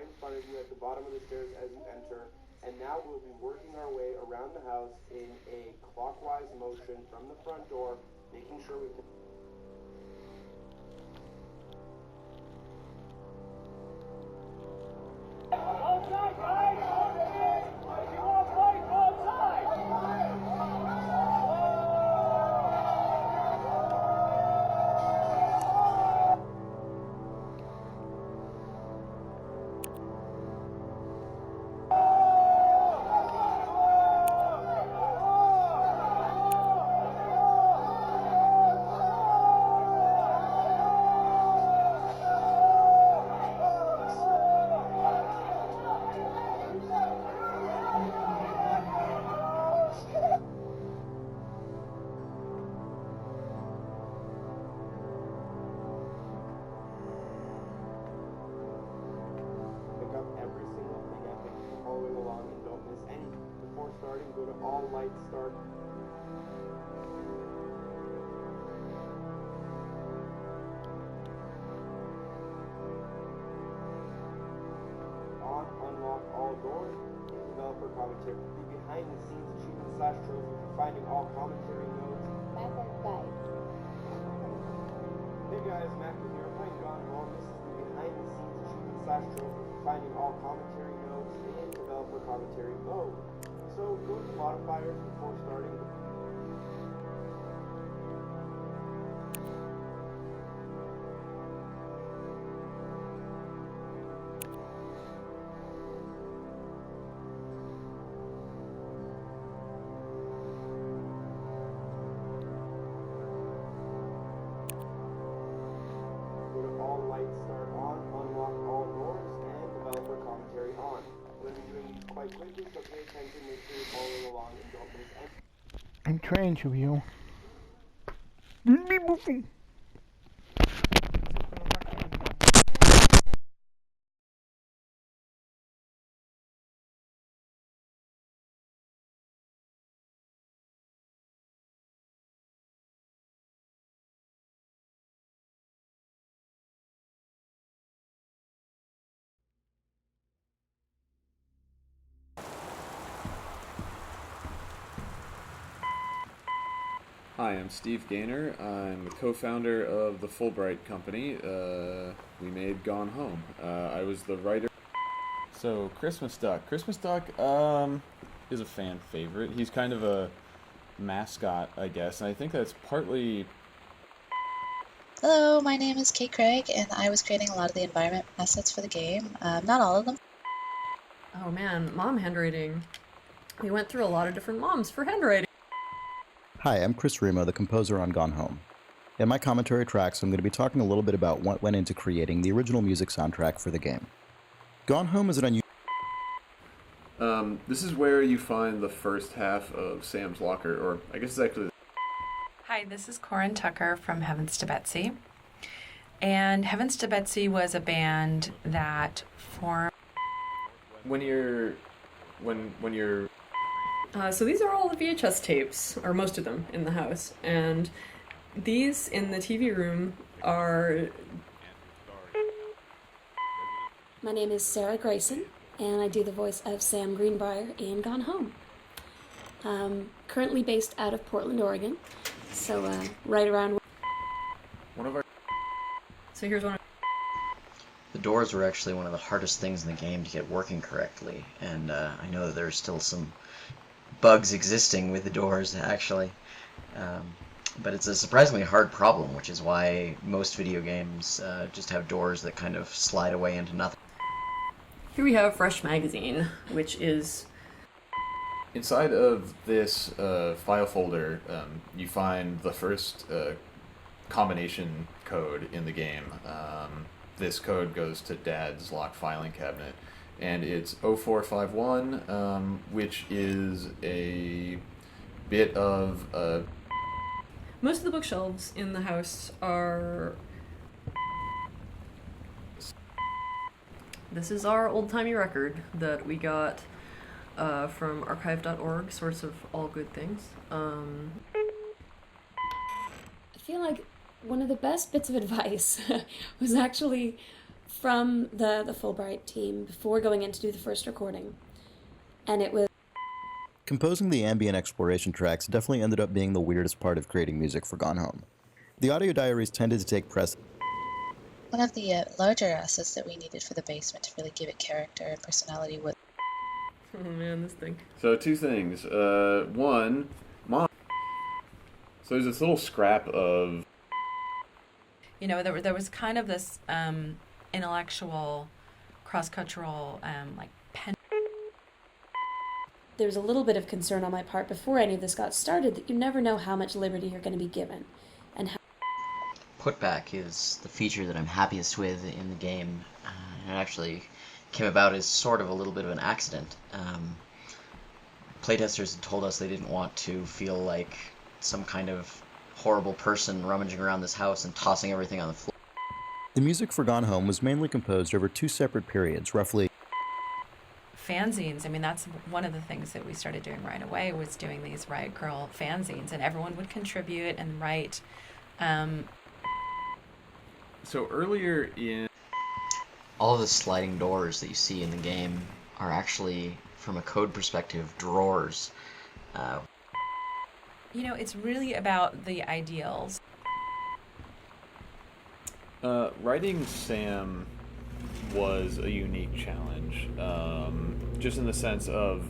in front of you at the bottom of the stairs as you enter. And now we'll be working our way around the house in a clockwise motion from the front door, making sure we can... Starting, go to all lights start. On, unlock all doors. Developer commentary. Behind the scenes achievement slash trophy for finding all commentary notes. Method guide. Hey guys, Mac here playing Gone Home. This is the behind the scenes achievement slash trophy for finding all commentary notes in developer commentary mode. So go to modifiers before starting. Go to all lights start on, unlock all doors, and developer commentary on. We're going to be doing these quite quickly, so pay attention, make sure you're following along, and don't miss anything. I'm trying to, you. Hi, I'm Steve Gaynor. I'm the co-founder of the Fulbright Company. We made Gone Home. I was the writer. So, Christmas Duck. Christmas Duck is a fan favorite. He's kind of a mascot, I guess, and I think that's partly... Hello, my name is Kate Craig, and I was creating a lot of the environment assets for the game. Not all of them. Oh man, mom handwriting. We went through a lot of different moms for handwriting. Hi, I'm Chris Remo, the composer on Gone Home. In my commentary tracks, I'm going to be talking a little bit about what went into creating the original music soundtrack for the game. Gone Home is an unusual... This is where you find the first half of Sam's Locker, or I guess it's actually... Hi, this is Corin Tucker from Heavens to Betsy. And Heavens to Betsy was a band that formed... When you're... So these are all the VHS tapes, or most of them, in the house. And these in the TV room are... My name is Sarah Grayson, and I do the voice of Sam Greenbrier in Gone Home. Currently based out of Portland, Oregon, so right around... One of our... So here's one of... The doors were actually one of the hardest things in the game to get working correctly, and I know that there's still some bugs existing with the doors, actually. But it's a surprisingly hard problem, which is why most video games just have doors that kind of slide away into nothing. Here we have Fresh Magazine, which is... Inside of this file folder, you find the first combination code in the game. This code goes to Dad's locked filing cabinet, and it's 0451, which is a bit of... Most of the bookshelves in the house are... This is our old-timey record that we got from archive.org, source of all good things. I feel like one of the best bits of advice was actually from the Fulbright team before going in to do the first recording. And it was Composing the ambient exploration tracks definitely ended up being the weirdest part of creating music for Gone Home. The audio diaries tended to take precedence. One of the larger assets that we needed for the basement to really give it character and personality was Oh man, this thing. So two things. One, mom. So there's this little scrap of There was kind of this intellectual, cross-cultural, there was a little bit of concern on my part before any of this got started that you never know how much liberty you're going to be given. And how Putback is the feature that I'm happiest with in the game. It actually came about as sort of a little bit of an accident. Playtesters had told us they didn't want to feel like some kind of horrible person rummaging around this house and tossing everything on the floor. The music for Gone Home was mainly composed over 2 separate periods, roughly. fanzines. I mean, that's one of the things that we started doing right away, was doing these Riot Girl fanzines, and everyone would contribute and write. So earlier in... All of the sliding doors that you see in the game are actually, from a code perspective, drawers. It's really about the ideals. Writing Sam was a unique challenge, just in the sense of...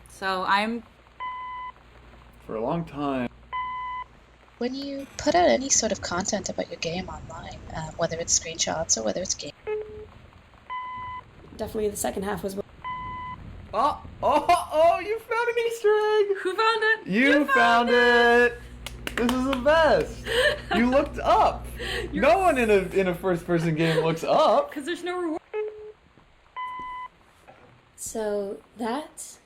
So I'm... For a long time... When you put out any sort of content about your game online, whether it's screenshots or whether it's game... Definitely the second half was... Oh, you found an Easter egg! Who found it? You found it! This is the best! You looked up! No one in a first-person game looks up! Because there's no reward. So that...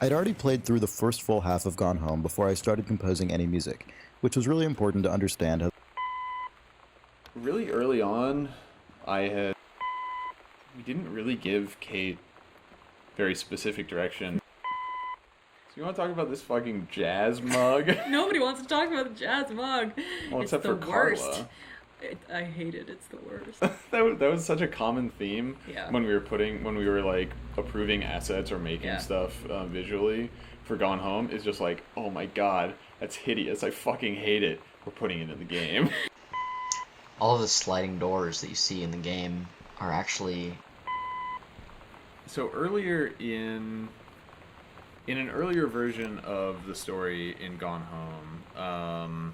I'd already played through the first full half of Gone Home before I started composing any music, which was really important to understand how... Really early on, we didn't really give Kate very specific direction. So you want to talk about this fucking jazz mug? Nobody wants to talk about the jazz mug. Well, it's except the for worst. Carla. I hate it. It's the worst. that was such a common theme Yeah. when we were like approving assets or making stuff visually for Gone Home. Is just like, oh my god, that's hideous. I fucking hate it. We're putting it in the game. All of the sliding doors that you see in the game are actually... So earlier in an earlier version of the story in Gone Home,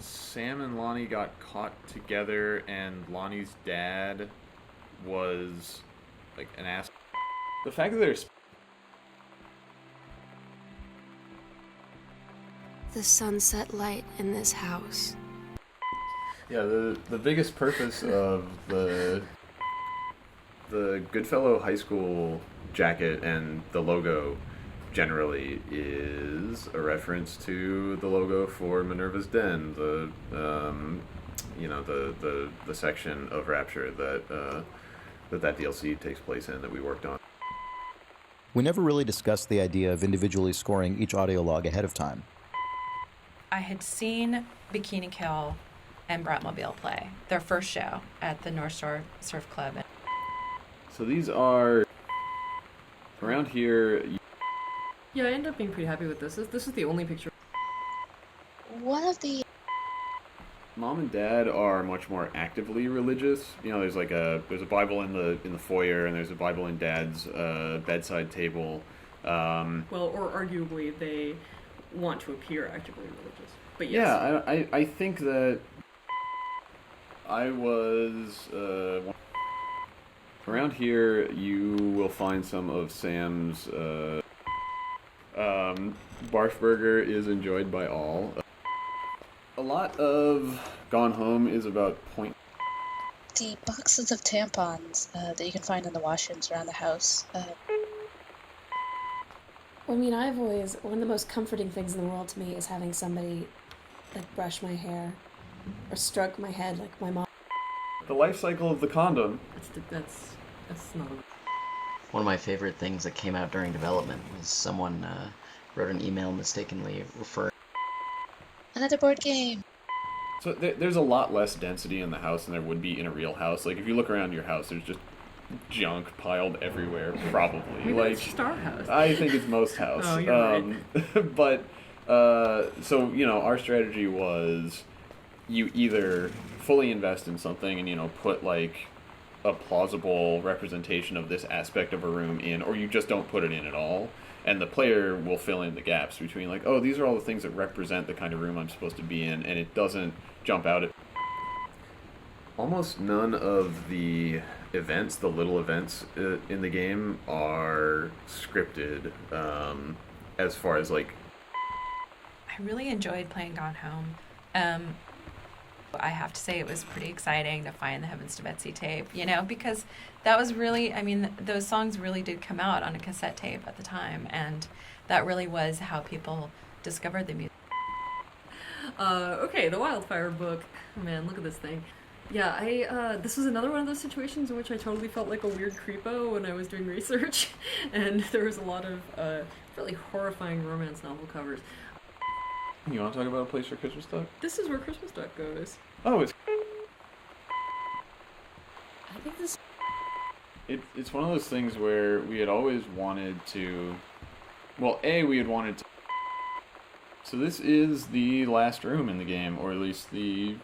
Sam and Lonnie got caught together, and Lonnie's dad was like an ass. The fact that there's... The sunset light in this house. Yeah, the biggest purpose of the Goodfellow High School jacket and the logo generally is a reference to the logo for Minerva's Den, the section of Rapture that DLC takes place in that we worked on. We never really discussed the idea of individually scoring each audio log ahead of time. I had seen Bikini Kill and Bratmobile play their first show at the North Shore Surf Club. So these are around here. Yeah, I ended up being pretty happy with this. This is the only picture. One of the... Mom and Dad are much more actively religious. You know, there's a Bible in the foyer, and there's a Bible in Dad's bedside table. Well, or arguably they want to appear actively religious. But yes. Yeah, I think that I was... around here, you will find some of Sam's... Barf Burger is enjoyed by all. A lot of Gone Home is about point... The boxes of tampons that you can find in the washrooms around the house. I mean, one of the most comforting things in the world to me is having somebody, like, brush my hair or stroke my head like my mom. The life cycle of the condom. That's not a... One of my favorite things that came out during development was someone wrote an email mistakenly referring... Another board game! So there's a lot less density in the house than there would be in a real house. Like, if you look around your house, there's just junk piled everywhere, probably. Maybe like, it's just our house. I think it's most house. Oh, you're right. But, so, you know, our strategy was you either fully invest in something and, you know, put, like, a plausible representation of this aspect of a room in, or you just don't put it in at all. And the player will fill in the gaps between, like, oh, these are all the things that represent the kind of room I'm supposed to be in, and it doesn't jump out at... Almost none of the events, the little events in the game, are scripted, as far as, like... I really enjoyed playing Gone Home. I have to say it was pretty exciting to find the Heavens to Betsy tape, you know, because that was really, I mean, those songs really did come out on a cassette tape at the time, and that really was how people discovered the music. Okay, the Wildfire book. Oh, man, look at this thing. Yeah, this was another one of those situations in which I totally felt like a weird creepo when I was doing research, and there was a lot of really horrifying romance novel covers. You want to talk about A Place for Christmas Duck? This is where Christmas Duck goes. Oh, it's... I think this. It's one of those things where we had always wanted to... Well, we had wanted to... So this is the last room in the game, or at least the